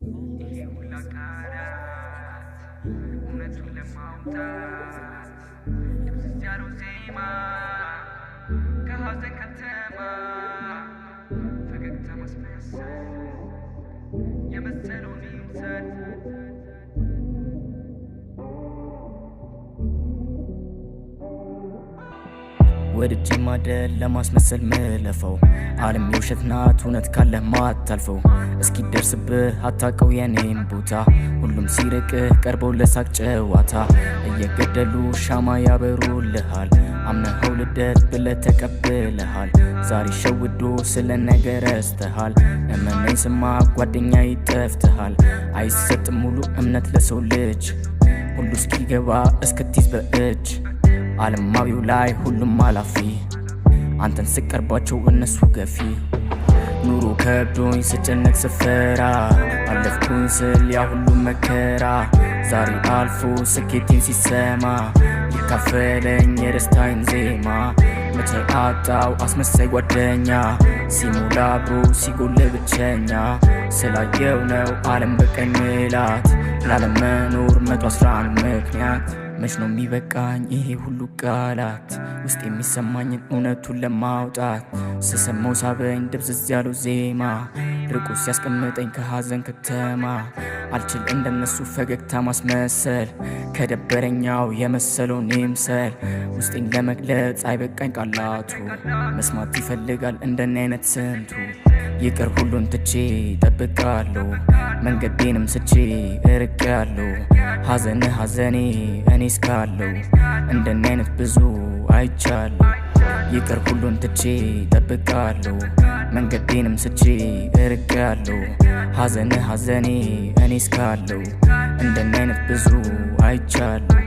ሁላ ቃላት እውነቱን ለማውጣት ድብዝዝ ያለው ዜማ ከሐዘን ከተማ ፈገግታ ማስመሰል የመሰለውን ይምሰል ወድጄ ማደል ለማስመሰል ምለፈው ዓለም የውሸት ናት እውነት ካለህ ማታልፈው እስኪ ደርስብህ አታቀው የኔም ቦታ ሁሉም ሲርቅህ ቀርበው ለሳቅ ጨዋታ እየገደሉ ሻማ ያበሩልሃል አምነኸው ልደት ብለህ ተቀብለሃል ዛሬ ሸውዶ ስለ ነገር ረስተሃል እመነኝ ስማ ጓደኛ ይጠፍትሃል አይሰጥም ሙሉ እምነት ለሰው ልጅ ሁሉ እስኪገባ እስክትይዝ በእጅ ዓለማዊው ላይ ሁሉም አላፊ አንተን ስቀርባቸው እነሱ ገፊ ኑሮ ከብዶኝ ስጨነቅ ስፈራ አለፍኩኝ ስል ያ ሁሉ መከራ ዛሬ አልፎ ስኬቴን ሲሰማ ሊካፈለኝ የደስታዬን ዜማ መቼ አጣው አስመሳይ ጓደኛ ሲሞላ አብሮ ሲጎል ብቸኛ ስላየው ነው ዓለም በቀኝ ምላት ላለመኖር 111 ምክንያት መች ነው የሚበቃኝ ይሄ ሁሉ ቃላት ውስጥ የሚሰማኝን እውነቱን ለማውጣት ስሰማው ሳበኝ ድብዝዝ ያለው ዜማ ርቆ ሲያስቀምጠኝ ከሐዘን ከተማ አልችል እንደነሱ ፈገግታ ማስመሰል ከደበረኛው የመሰለውን ይምሰል ውስጤን ለመግለጽ አይበቃኝ ቃላቱ መስማት ይፈልጋል እንደኔ አይነት ስንቱ ይቅር ሁሉን ትቼ ጠብቃለሁ መንገዴንም ስቼ እርቄያለሁ ሐዘን ሐዘኔ እኔ እስካለሁ እንደኔ አይነት ብዙ አይቻለሁ ይቅር ሁሉን ትቼ ጠብቃለሁ መንገዴንም ስቼ እርቄያለሁ ሐዘን ሐዘኔ እኔ እስካለሁ እንደኔ አይነት ብዙ አይቻለሁ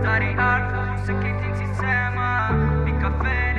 ዛሬ አልፎ ስኬቴን ሲሰማ ቢካፈል